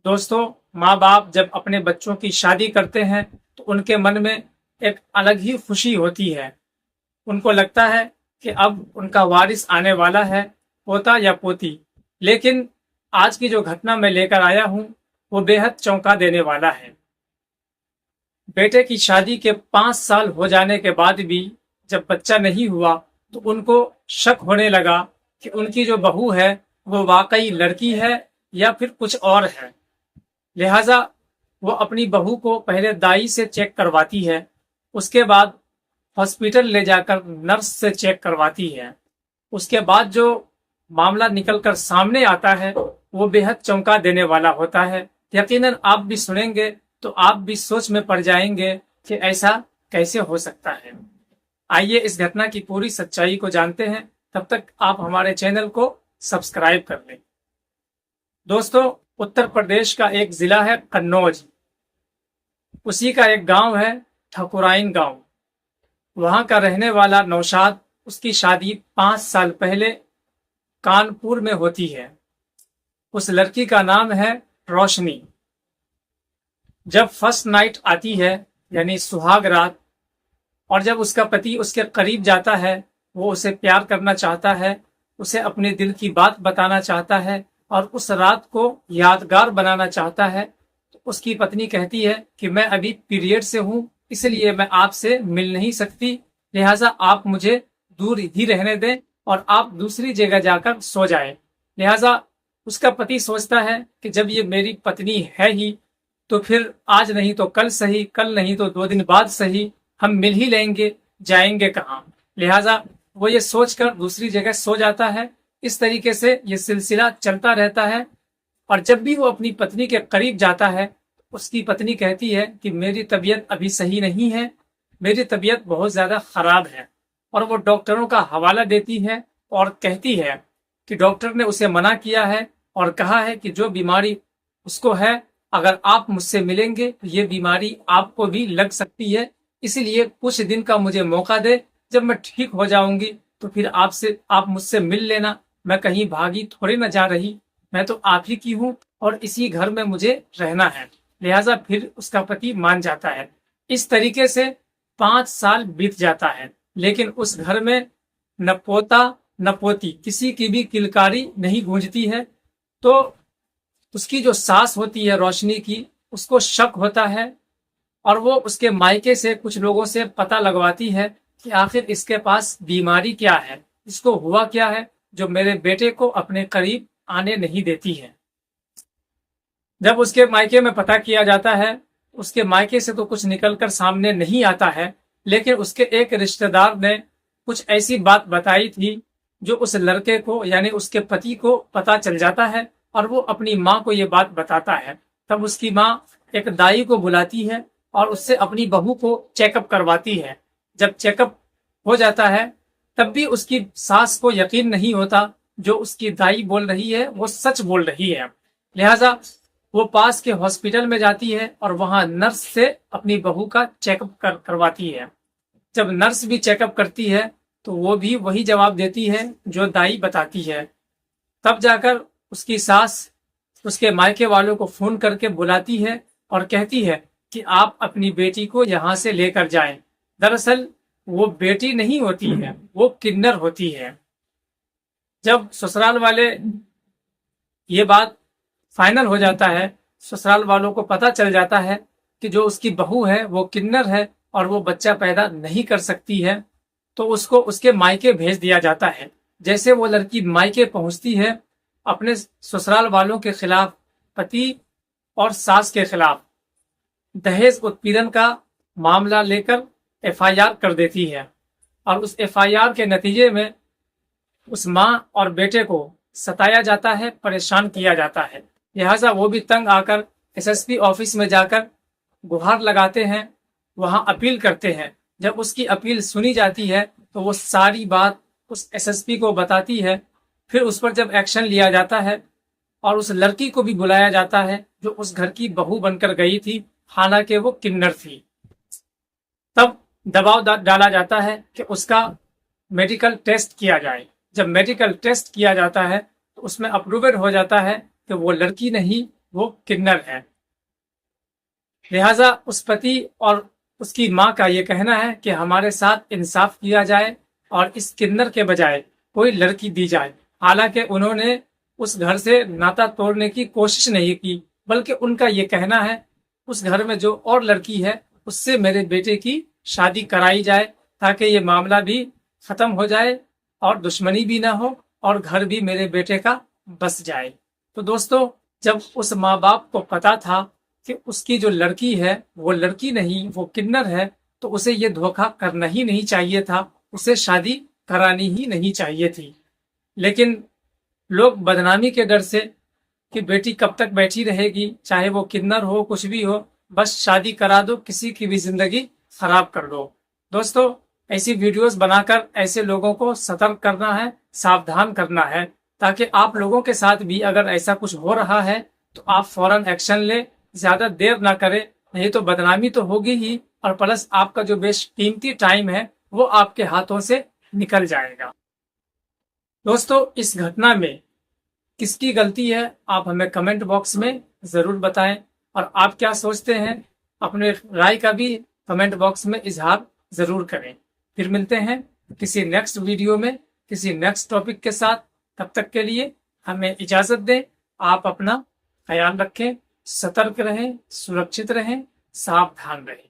दोस्तों, माँ बाप जब अपने बच्चों की शादी करते हैं तो उनके मन में एक अलग ही खुशी होती है। उनको लगता है कि अब उनका वारिस आने वाला है, पोता या पोती। लेकिन आज की जो घटना मैं लेकर आया हूँ वो बेहद चौंका देने वाला है। बेटे की शादी के 5 साल हो जाने के बाद भी जब बच्चा नहीं हुआ तो उनको शक होने लगा कि उनकी जो बहू है वो वाकई लड़की है या फिर कुछ और है। लिहाजा वो अपनी बहू को पहले दाई से चेक करवाती है, उसके बाद हॉस्पिटल ले जाकर नर्स से चेक करवाती है। उसके बाद जो मामला निकलकर सामने आता है वो बेहद चौंका देने वाला होता है। यकीनन आप भी सुनेंगे तो आप भी सोच में पड़ जाएंगे कि ऐसा कैसे हो सकता है। आइए इस घटना की पूरी सच्चाई को जानते हैं। तब तक आप हमारे चैनल को सब्सक्राइब कर लें। दोस्तों, उत्तर प्रदेश का एक जिला है कन्नौज। उसी का एक गांव है ठकुराइन गांव। वहां का रहने वाला नौशाद, उसकी शादी 5 साल पहले कानपुर में होती है। उस लड़की का नाम है रोशनी। जब फर्स्ट नाइट आती है यानी सुहाग रात, और जब उसका पति उसके करीब जाता है, वो उसे प्यार करना चाहता है, उसे अपने दिल की बात बताना चाहता है और उस रात को यादगार बनाना चाहता है, तो उसकी पत्नी कहती है कि मैं अभी पीरियड से हूं, इसलिए मैं आपसे मिल नहीं सकती, लिहाजा आप मुझे दूर ही रहने दें और आप दूसरी जगह जाकर सो जाएं। लिहाजा उसका पति सोचता है कि जब ये मेरी पत्नी है ही तो फिर आज नहीं तो कल सही, कल नहीं तो 2 दिन बाद सही, हम मिल ही लेंगे, जाएंगे कहाँ। लिहाजा वो ये सोचकर दूसरी जगह सो जाता है। इस तरीके से ये सिलसिला चलता रहता है और जब भी वो अपनी पत्नी के करीब जाता है, उसकी पत्नी कहती है कि मेरी तबीयत अभी सही नहीं है, मेरी तबीयत बहुत ज्यादा खराब है। और वो डॉक्टरों का हवाला देती है और कहती है कि डॉक्टर ने उसे मना किया है और कहा है कि जो बीमारी उसको है, अगर आप मुझसे मिलेंगे तो ये बीमारी आपको भी लग सकती है, इसलिए कुछ दिन का मुझे मौका दे, जब मैं ठीक हो जाऊंगी तो फिर आप मुझसे मिल लेना। मैं कहीं भागी थोड़ी ना जा रही, मैं तो आप ही की हूँ और इसी घर में मुझे रहना है। लिहाजा फिर उसका पति मान जाता है। इस तरीके से 5 साल बीत जाता है, लेकिन उस घर में न पोता न पोती, किसी की भी किलकारी नहीं गूंजती है। तो उसकी जो सास होती है रोशनी की, उसको शक होता है और वो उसके मायके से कुछ लोगों से पता लगवाती है कि आखिर इसके पास बीमारी क्या है, इसको हुआ क्या है जो मेरे बेटे को अपने करीब आने नहीं देती है। जब उसके मायके में पता किया जाता है, उसके मायके से तो कुछ निकलकर सामने नहीं आता है, लेकिन उसके एक रिश्तेदार ने कुछ ऐसी बात बताई थी जो उस लड़के को यानी उसके पति को पता चल जाता है और वो अपनी माँ को ये बात बताता है। तब उसकी माँ एक दाई को बुलाती है और उससे अपनी बहू को चेकअप करवाती है। जब चेकअप हो जाता है तब भी उसकी सास को यकीन नहीं होता, जो उसकी दाई बोल रही है वो सच बोल रही है। लिहाजा वो पास के हॉस्पिटल में जाती है और वहां नर्स से अपनी बहू का चेकअप करवाती है। जब नर्स भी चेकअप करती है तो वो भी वही जवाब देती है जो दाई बताती है। तब जाकर उसकी सास उसके मायके वालों को फोन करके बुलाती है और कहती है कि आप अपनी बेटी को यहाँ से लेकर जाएं। दरअसल वो बेटी नहीं होती है, वो किन्नर होती है। जब ससुराल वाले ये बात फाइनल हो जाता है, ससुराल वालों को पता चल जाता है कि जो उसकी बहू है वो किन्नर है और वो बच्चा पैदा नहीं कर सकती है, तो उसको उसके मायके भेज दिया जाता है। जैसे वो लड़की मायके पहुंचती है, अपने ससुराल वालों के खिलाफ, पति और सास के खिलाफ दहेज उत्पीड़न का मामला लेकर एफआईआर कर देती है और उस एफआईआर के नतीजे में उस माँ और बेटे को सताया जाता है, परेशान किया जाता है। लिहाजा वो भी तंग आकर एसएसपी ऑफिस में जाकर गुहार लगाते हैं, वहां अपील करते हैं। जब उसकी अपील सुनी जाती है तो वो सारी बात उस एसएसपी को बताती है। फिर उस पर जब एक्शन लिया जाता है और उस लड़की को भी बुलाया जाता है जो उस घर की बहू बनकर गई थी, हालांकि वो किन्नर थी। तब दबाव डाला जाता है कि उसका मेडिकल टेस्ट किया जाए। जब मेडिकल टेस्ट किया जाता है तो उसमें अप्रूवल हो जाता है कि वो लड़की नहीं वो किन्नर है। लिहाजा उस पति और उसकी माँ का ये कहना है कि हमारे साथ इंसाफ किया जाए और इस किन्नर के बजाय कोई लड़की दी जाए। हालांकि उन्होंने उस घर से नाता तोड़ने की कोशिश नहीं की, बल्कि उनका ये कहना है उस घर में जो और लड़की है उससे मेरे बेटे की शादी कराई जाए, ताकि ये मामला भी खत्म हो जाए और दुश्मनी भी ना हो और घर भी मेरे बेटे का बस जाए। तो दोस्तों, जब उस माँ बाप को पता था कि उसकी जो लड़की है वो लड़की नहीं, वो किन्नर है, तो उसे ये धोखा करना ही नहीं चाहिए था, उसे शादी करानी ही नहीं चाहिए थी। लेकिन लोग बदनामी के डर से कि बेटी कब तक बैठी रहेगी, चाहे वो किन्नर हो कुछ भी हो, बस शादी करा दो, किसी की भी जिंदगी खराब कर दो। दोस्तों, ऐसी वीडियोस बनाकर ऐसे लोगों को सतर्क करना है, सावधान करना है, ताकि आप लोगों के साथ भी अगर ऐसा कुछ हो रहा है तो आप फौरन एक्शन ले, ज्यादा देर ना करें, नहीं तो बदनामी तो होगी ही और प्लस आपका जो बेशकीमती टाइम है वो आपके हाथों से निकल जाएगा। दोस्तों, इस घटना में किसकी गलती है आप हमें कमेंट बॉक्स में जरूर बताएं और आप क्या सोचते हैं अपने राय का भी कमेंट बॉक्स में इजहार जरूर करें। फिर मिलते हैं किसी नेक्स्ट वीडियो में किसी नेक्स्ट टॉपिक के साथ। तब तक के लिए हमें इजाजत दें। आप अपना ख्याल रखें, सतर्क रहें, सुरक्षित रहें, सावधान रहें।